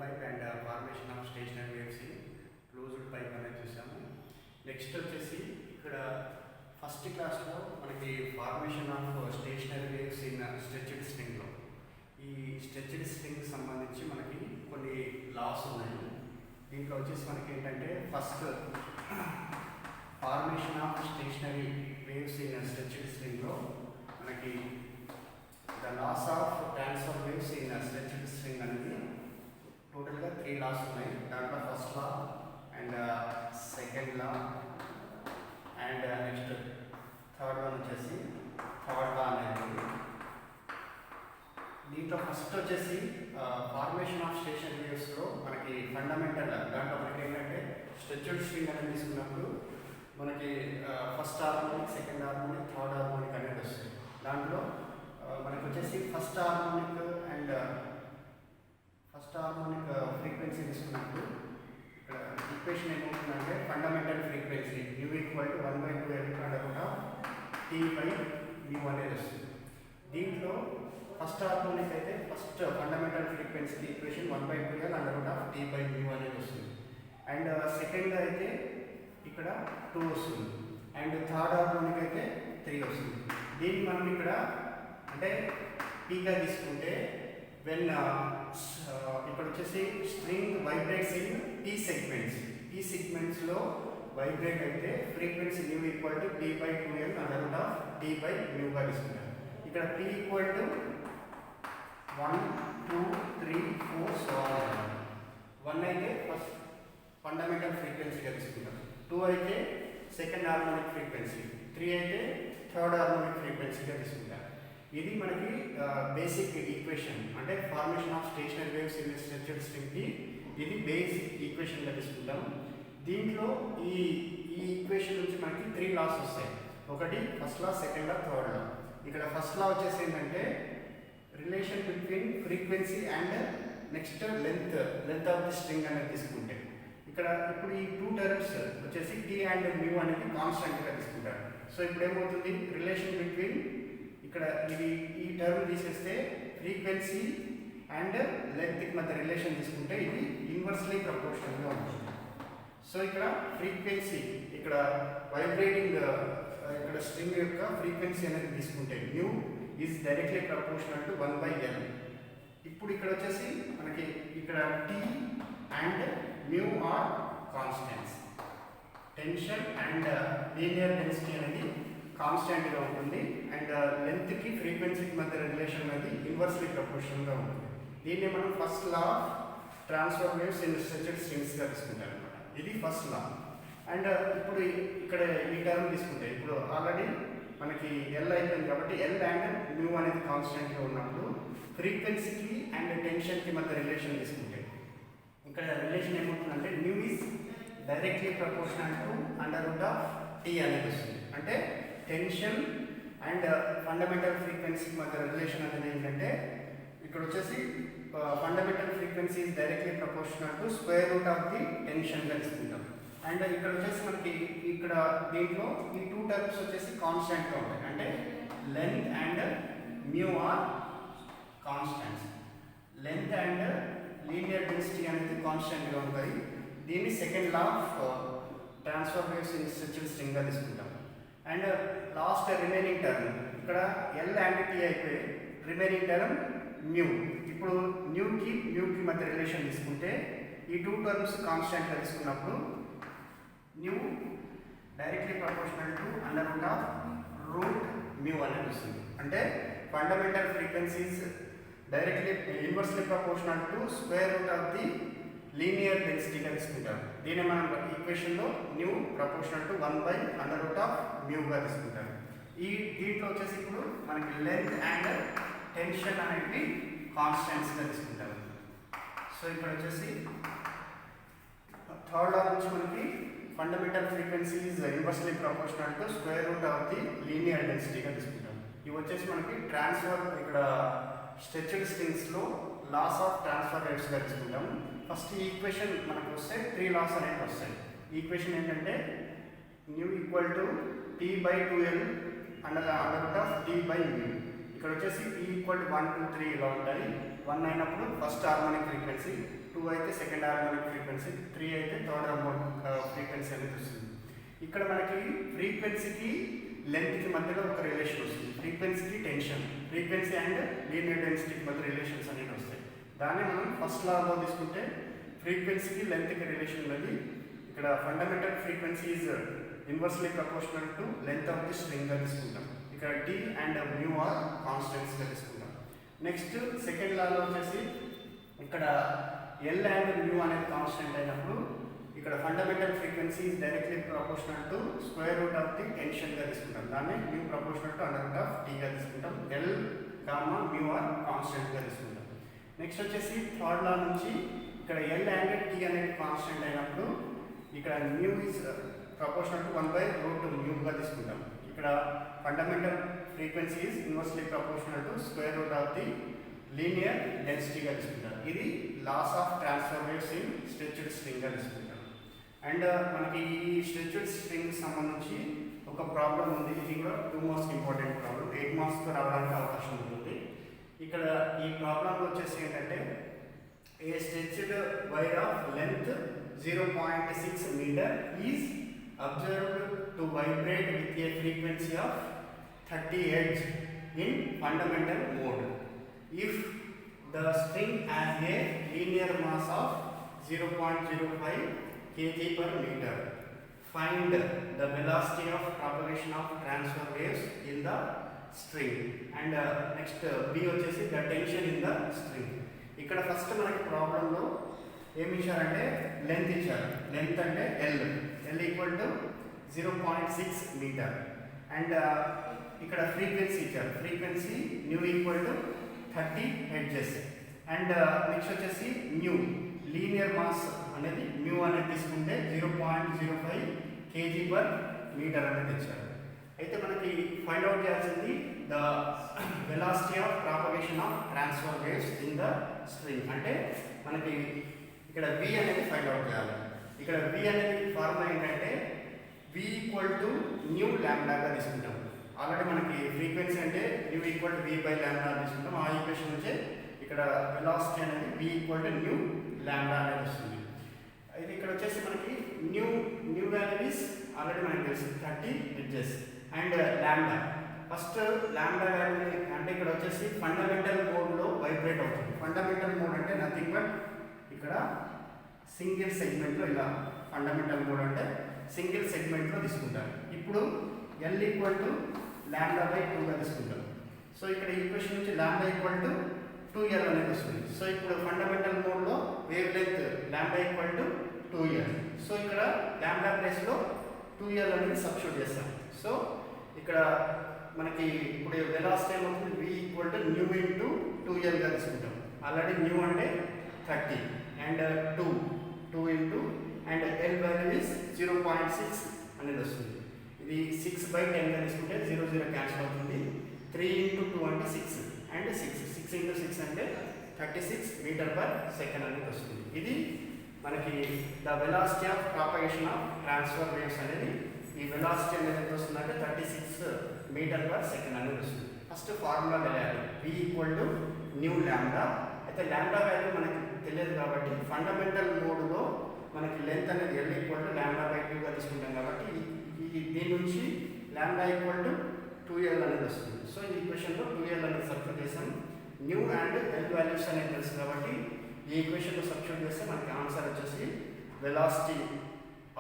pipe and formation of stationary waves in closed pipe అనేది చూసాము. Next వచ్చేసి ఇక్కడ ఫస్ట్ క్లాస్లో మనకి formation of stationary waves in stretched స్ట్రింగ్లో ఈ స్ట్రెచ్డ్ స్ట్రింగ్ సంబంధించి మనకి కొన్ని లాస్ ఉన్నాయి. దీంట్లో వచ్చేసి మనకి ఏంటంటే first formation of stationary waves in stretched స్ట్రింగ్లో మనకి the laws of transfer waves in stretched string అనేది టోటల్గా 3 లాస్ ఉన్నాయి. దాంట్లో first law and second law and next third one వచ్చేసి థర్డ్ లా అనేది. దీంట్లో ఫస్ట్ వచ్చేసి ఫార్మేషన్ ఆఫ్ స్టేషనరీ వేవ్స్లో మనకి ఫండమెంటల్ దాంట్లో మనకి ఏంటంటే స్ట్రెచ్డ్ స్ట్రింగ్ అనేది తీసుకున్నప్పుడు మనకి first harmonic, second harmonic, third harmonic అనేది వస్తుంది. దాంట్లో మనకి వచ్చేసి ఫస్ట్ హార్మోనిక్ ఫ్రీక్వెన్సీ తీసుకున్నప్పుడు ఇక్కడ ఈక్వేషన్ ఏమవుతుందంటే fundamental frequency nu equal to 1/2L అనుకుంటా T/μ అనేది వస్తుంది. దీంట్లో ఫస్ట్ హార్మోనిక్ అయితే first fundamental frequency equation 1/2L అనుకుంటా T/μ అనేది వస్తుంది. అండ్ సెకండ్ అయితే ఇక్కడ 2 వస్తుంది. అండ్ థర్డ్ హార్మోనిక్ అయితే 3 వస్తుంది. దీన్ని మనం ఇక్కడ అంటే పీగా తీసుకుంటే వెన్ ఇక్కడ వచ్చేసి స్ట్రింగ్ వైబ్రేట్స్ ఇన్ T సెగ్మెంట్స్లో వైబ్రేట్ అయితే frequency nu equal to T/2L T/μగా తీసుకుంటారు. ఇక్కడ P ఈక్వల్ టు 1, 2, 3, 4 సో 1 అయితే ఫస్ట్ ఫండమెంటల్ ఫ్రీక్వెన్సీగా తీసుకుంటారు, 2 అయితే సెకండ్ హార్మోనిక్ ఫ్రీక్వెన్సీ, 3 అయితే థర్డ్ హార్మోనిక్ ఫ్రీక్వెన్సీగా తీసుకుంటారు. ఇది మనకి బేసిక్ ఈక్వేషన్ అంటే formation of stationary waves in stretched స్ట్రింగ్కి ఇది బేసిక్ ఈక్వేషన్గా తీసుకుంటాం. దీంట్లో ఈ ఈక్వేషన్ నుంచి మనకి 3 లాస్ వస్తాయి. ఒకటి ఫస్ట్ లా, సెకండ్ లా, థర్డ్ లా. ఇక్కడ ఫస్ట్ లా వచ్చేసి ఏంటంటే relation between frequency and next length of the string అనేది తీసుకుంటే ఇక్కడ ఇప్పుడు ఈ 2 టర్మ్స్ వచ్చేసి T అండ్ μ అనేది కాన్స్టెంట్గా తీసుకుంటారు. సో ఇప్పుడు ఏమవుతుంది రిలేషన్ బిట్వీన్ ఇక్కడ ఇది ఈ టర్మ్ తీసేస్తే ఫ్రీక్వెన్సీ అండ్ లెంత్కి మధ్య రిలేషన్ తీసుకుంటే ఇది ఇన్వర్స్లీ ప్రపోర్షనల్గా ఉంటుంది. సో ఇక్కడ ఫ్రీక్వెన్సీ ఇక్కడ వైబ్రేటింగ్ ఇక్కడ స్ట్రింగ్ యొక్క ఫ్రీక్వెన్సీ అనేది తీసుకుంటే nu is directly proportional to 1/L. ఇప్పుడు ఇక్కడ వచ్చేసి మనకి ఇక్కడ T and μ are constants. Tension and linear density అనేది కాన్స్టెంట్గా ఉంటుంది అండ్ లెంత్కి ఫ్రీక్వెన్సీకి మధ్య రిలేషన్ అనేది ఇన్వర్స్లీ ప్రపోర్షనల్గా ఉంటుంది. దీన్ని మనం first law of transfer waves in stretched స్ట్రింగ్స్గా తీసుకుంటాం అనమాట. ఇది ఫస్ట్ లా. అండ్ ఇప్పుడు ఇక్కడ ఈ టర్మ్ తీసుకుంటే ఇప్పుడు ఆల్రెడీ మనకి L అయిపోయింది కాబట్టి L అండ్ μ అనేది కాన్స్టెంట్గా ఉన్నప్పుడు ఫ్రీక్వెన్సీకి అండ్ టెన్షన్కి మధ్య రిలేషన్ తీసుకుంటే ఇక్కడ రిలేషన్ ఏమవుతుందంటే new is directly proportional to √T అనేది వస్తుంది. అంటే టెన్షన్ అండ్ ఫండమెంటల్ ఫ్రీక్వెన్సీ మధ్య రిలేషన్ అనేది ఏంటంటే ఇక్కడ వచ్చేసి fundamental frequency is directly proportional to √the టెన్షన్గా తీసుకుంటాం. అండ్ ఇక్కడ వచ్చేసి మనకి ఇక్కడ దీంట్లో ఈ 2 టర్మ్స్ వచ్చేసి కాన్స్టెంట్గా ఉంటాయి. అంటే length and μ are constants. Length and linear density అనేది కాన్స్టెంట్గా ఉంటాయి. దీన్ని second law of transfer waves in stretched స్ట్రింగ్గా తీసుకుంటాం. అండ్ లాస్ట్ రిమైనింగ్ టర్మ్ ఇక్కడ L అండ్ T అయిపోయి రిమైనింగ్ టర్మ్ μ. ఇప్పుడు న్యూకి మధ్య రిలేషన్ తీసుకుంటే ఈ 2 టర్మ్స్ కాన్స్టెంట్గా తీసుకున్నప్పుడు న్యూ డైరెక్ట్లీ ప్రపోర్షనల్ టు √μ అనేది వస్తుంది. అంటే fundamental frequencies directly inversely proportional to √ది లీనియర్ డెన్సిటీగా తీసుకుంటాం. దీన్ని మనం ఈక్వేషన్లో న్యూ ప్రపోర్షనల్ టు 1/√μగా తీసుకుంటాం. దీంట్లో వచ్చేసి ఇప్పుడు మనకి లెంత్ అండ్ టెన్షన్ అనేవి కాన్స్టెంట్స్గా తీసుకుంటాం. సో ఇక్కడ వచ్చేసి థర్డ్ లా నుంచి మనకి fundamental frequencies inversely proportional to √ది లీనియర్ డెన్సిటీగా తీసుకుంటాం. ఇవి వచ్చేసి మనకి ట్రాన్స్ఫర్ ఇక్కడ స్ట్రెచ్డ్ స్ట్రింగ్స్లో లాస్ ఆఫ్ ట్రాన్స్ఫర్ రేట్స్గా తీసుకుంటాం. ఫస్ట్ ఈ ఈక్వేషన్ మనకు వస్తే 3 లాస్ అనేవి వస్తాయి. ఈక్వేషన్ ఏంటంటే new equal to T/2L T/μ. ఇక్కడ వచ్చేసి P ఈక్వల్ టు 1, 2, 3 ఇలా ఉంటాయి. 1 అయినప్పుడు ఫస్ట్ హార్మోనిక్ ఫ్రీక్వెన్సీ, 2 2 అయితే సెకండ్ హార్మోనిక్ ఫ్రీక్వెన్సీ, 3 అయితే థర్డ్ హార్మోనిక్ ఫ్రీక్వెన్సీ అనేది వస్తుంది. ఇక్కడ మనకి ఫ్రీక్వెన్సీకి లెంత్కి మధ్యలో ఒక రిలేషన్ వస్తుంది. ఫ్రీక్వెన్సీకి టెన్షన్, ఫ్రీక్వెన్సీ అండ్ లీనియర్ డెన్సిటీకి మధ్య రిలేషన్స్ అనేవి వస్తాయి. దాన్ని మనం ఫస్ట్ లాలో తీసుకుంటే ఫ్రీక్వెన్సీకి లెంత్కి రిలేషన్ ఉన్నది. ఇక్కడ fundamental frequency is inversely proportional to length of the స్ట్రింగ్గా తీసుకుంటాం. ఇక్కడ టీ అండ్ మ్యూ ఆర్ కాన్స్టెంట్స్గా తీసుకుంటాం. నెక్స్ట్ సెకండ్ లాలో వచ్చేసి ఇక్కడ ఎల్ అండ్ మ్యూ అనేది కాన్స్టెంట్ అయినప్పుడు ఇక్కడ fundamental frequency is directly proportional to square root of the టెన్షన్గా తీసుకుంటాం. దాన్ని mu proportional to under root of టీగా తీసుకుంటాం. ఎల్ కామా మ్యూ ఆర్ కాన్స్టెంట్గా తీసుకుంటాం. నెక్స్ట్ వచ్చేసి థర్డ్ లా నుంచి ఇక్కడ ఎల్ అండ్ టీ అనేది కాన్స్టెంట్ అయినప్పుడు ఇక్కడ మ్యూ ఈజ్ ప్రపోర్షనల్ టు 1/√μగా తీసుకుంటాం. ఇక్కడ fundamental frequency is inversely proportional to square root of the linear డెన్సిటీగా తీసుకుంటాం. ఇది laws of transfer waves in stretched స్ట్రింగ్గా తీసుకుంటాం. అండ్ మనకి ఈ స్ట్రెచ్డ్ స్ట్రింగ్ సంబంధించి ఒక ప్రాబ్లం ఉంది. ఇది కూడా 2 మార్క్స్ ఇంపార్టెంట్ ప్రాబ్లం, 8 మార్క్స్తో రావడానికి అవకాశం ఉంటుంది. ఇక్కడ ఈ ప్రాబ్లంలో వచ్చేసి ఏంటంటే a stretched wire of length 0.6 meter is observed to vibrate with a frequency of 30 Hz in fundamental mode. If the string has a linear mass of 0.05 kg per meter, find the velocity of propagation of transfer waves in the string. And next B వచ్చేసి the tension in the string. ఇక్కడ first మనకి ప్రాబ్లంలో ఏమి ఇచ్చారంటే length ఇచ్చారు. Length అంటే L equal to 0.6 metre. And ఇక్కడ frequency ఇచ్చారు. Frequency nu equal to 30 hertz. And next వచ్చేసి న్యూ లీనియర్ మాస్ అనేది న్యూ అనేది తీసుకుంటే 0.05 kg per meter అనేది ఇచ్చారు. అయితే మనకి ఫైండ్ అవుట్ చేయాల్సింది the velocity of propagation of transfer waves in the string. అంటే మనకి ఇక్కడ V అనేది ఫైండ్ అవుట్ చేయాలి. ఇక్కడ V అనేది ఫార్ములా ఏంటంటే V ఈక్వల్ టు న్యూ ల్యాండాగా తీసుకుంటాం. ఆల్రెడీ మనకి ఫ్రీక్వెన్సీ అంటే new equal to V by lambda తీసుకుంటాం. ఆ ఈక్వేషన్ నుంచి ఇక్కడ వెలాసిటీ అనేది V ఈక్వల్ టు న్యూ ల్యాండా అనేది వస్తుంది. అయితే ఇక్కడ వచ్చేసి మనకి న్యూ వాల్యూ ఇస్ ఆల్రెడీ మనకి తెలుసు 30 hertz. And lambda first lambda value అంటే ఇక్కడ వచ్చేసి ఫండమెంటల్ మోడ్లో వైబ్రేట్ అవుతుంది. ఫండమెంటల్ మోడ్ అంటే నథింగ్ బట్ ఇక్కడ సింగిల్ సెగ్మెంట్లో ఇలా ఫండమెంటల్ మోడ్ అంటే సింగిల్ సెగ్మెంట్లో తీసుకుంటారు. ఇప్పుడు L equal to lambda by 2గా తీసుకుంటాం. సో ఇక్కడ ఈక్వేషన్ నుంచి ల్యాండా ఈక్వల్ టు 2L అనేది వస్తుంది. సో ఇప్పుడు ఫండమెంటల్ మోడ్లో wave length lambda equal to 2L. So ఇక్కడ ల్యాండా ప్లేస్లో 2L అనేది సబ్స్టిట్యూట్ చేస్తాం. సో ఇక్కడ మనకి ఇప్పుడు వెలాసిటీ ఏమవుతుంది V equal to mu into 2Lగా తీసుకుంటాం. ఆల్రెడీ న్యూ అంటే 30 and 2 into and L value is 0.6 అనేది వస్తుంది. ఇది 6/10గా తీసుకుంటే 0 క్యాన్సిల్ అవుతుంది. 3 ఇంటూ 2 అంటే 6 అండ్ 6 ఇంటూ 6 అంటే 36 మీటర్ పర్ సెకండ్ అనేది వస్తుంది. ఇది మనకి the velocity of propagation of transfer waves అనేది ఈ వెలాసిటీ అనేది ఎంత వస్తుందంటే 36 మీటర్ పర్ సెకండ్ అనేది వస్తుంది. ఫస్ట్ ఫార్ములా తెలియాలి. V ఈక్వల్ టు న్యూ ల్యాండా. అయితే ల్యాండా వాల్యూ మనకి తెలియదు కాబట్టి ఫండమెంటల్ మోడ్లో మనకి లెంత్ అనేది L equal to lambda by 2గా తీసుకుంటాం కాబట్టి దీని నుంచి ల్యాండా ఈక్వల్ టు 2L అనేది వస్తుంది. సో ఈ ఈక్వేషన్లో 2L అనేది సబ్స్టిట్యూట్ చేసాం. న్యూ అండ్ L వాల్యూస్ అనేది తెలుసు కాబట్టి ఈ ఈక్వేషన్లో సబ్స్టిట్యూట్ చేస్తే మనకి ఆన్సర్ వచ్చేసి velocity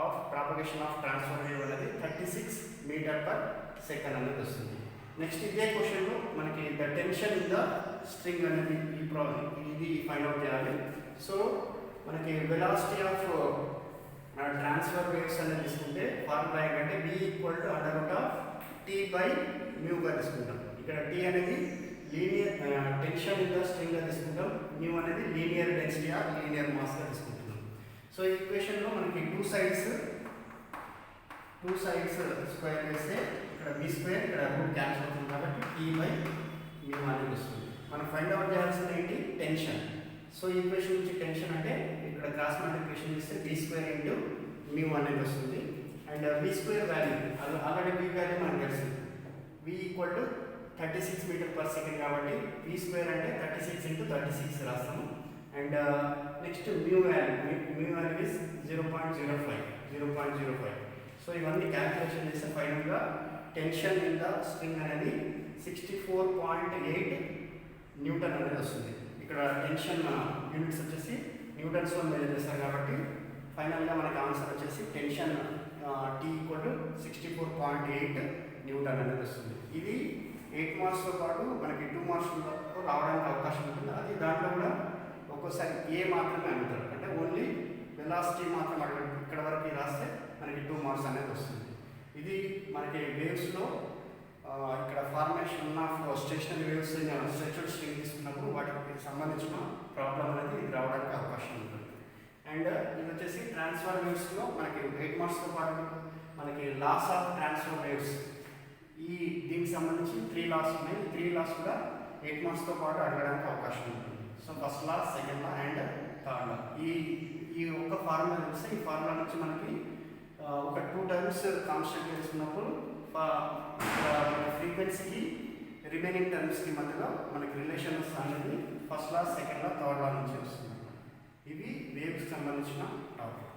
of propagation of transfer wave అనేది 36 మీటర్ పర్ సెకండ్ అనేది వస్తుంది. నెక్స్ట్ ఇదే క్వశ్చన్లో మనకి the tension in the string అనేది ఇది ఫైండ్ అవుట్ చేయాలి. సో మనకి వెలాసిటీ ఆఫ్ ట్రాన్స్ఫర్ వేవ్స్ అనేది తీసుకుంటే ఫార్ములా ఏంటంటే V equal to under root of T by మ్యూగా తీసుకుంటాం. ఇక్కడ T అనేది లీనియర్ టెన్షన్ ఇన్ ద స్ట్రింగ్గా తీసుకుంటాం. న్యూ అనేది లీనియర్ డెన్సిటీ ఆర్ లీనియర్ మాస్గా తీసుకుంటున్నాం. సో ఈ ఈక్వేషన్లో మనకి టూ సైడ్స్ స్క్వేర్ చేస్తే ఇక్కడ B స్క్వేర్ ఇక్కడ రూట్ క్యాన్సిల్ అవుతుంది కాబట్టి T బై మ్యూ అనేది వస్తుంది. మనం ఫైండ్ అవుట్ చేయాల్సింది ఏంటి టెన్షన్. సో ఈ ఈక్వేషన్ నుంచి టెన్షన్ అంటే ఇక్కడ క్రాస్ మల్టిప్లికేషన్ చేస్తే B స్క్వేర్ ఇంటూ మ్యూ అనేది వస్తుంది. And V square value already V value మనకు తెలుసు. V equal to 36 metre per second కాబట్టి V స్క్వేర్ అంటే 36 ఇంటూ 36 రాస్తాము. And next mu value is 0.05. So ఇవన్నీ క్యాల్కులేషన్ చేస్తే ఫైనల్గా టెన్షన్ ఇన్ ద స్ప్రింగ్ అనేది 64.8 న్యూటన్ అనేది వస్తుంది. ఇక్కడ టెన్షన్ యూనిట్స్ వచ్చేసి న్యూటన్స్లో మెజర్ చేస్తారు కాబట్టి ఫైనల్గా మనకి ఆన్సర్ వచ్చేసి tension T equal to 64.8 Newton అనేది వస్తుంది. ఇది 8 మార్క్స్తో పాటు మనకి 2 మార్క్స్ రావడానికి అవకాశం ఉంటుంది. అది దాంట్లో కూడా ఒక్కోసారి ఏ మాత్రమే అడుగుతారు, అంటే ఓన్లీ వెలాసిటీ మాత్రం అడగడం. ఇక్కడ వరకు రాస్తే మనకి 2 మార్క్స్ అనేది వస్తుంది. ఇది మనకి వేవ్స్లో ఇక్కడ ఫార్మేషన్ ఉన్న స్టేషనరీ వేవ్స్ స్ట్రెచ్డ్ స్ట్రింగ్ తీసుకున్నప్పుడు వాటికి సంబంధించిన ప్రాబ్లం అనేది ఇది రావడానికి అవకాశం ఉంటుంది. అండ్ ఇది వచ్చేసి ట్రాన్స్ఫర్ వేవ్స్లో మనకి 8 మార్క్స్తో పాటు మనకి లాస్ ఆఫ్ ట్రాన్స్ఫర్ వేవ్స్ దీనికి సంబంధించి 3 లాస్ ఉన్నాయి. 3 లాస్ కూడా 8 మార్క్స్తో పాటు అడగడానికి అవకాశం ఉంటుంది. So first law, second law and third law. ఈ ఒక్క ఫార్ములా తెలిస్తే ఈ ఫార్ములా నుంచి మనకి ఒక 2 టర్మ్స్ కాన్స్టెంట్ చేసుకున్నప్పుడు ఫ్రీక్వెన్సీకి రిమైనింగ్ టర్మ్స్కి మధ్యలో మనకి రిలేషన్స్ అనేది ఫస్ట్ లా, సెకండ్ లా, థర్డ్ లా నుంచి వస్తుంది. ఇవి వేవ్స్కి సంబంధించిన టాపిక్.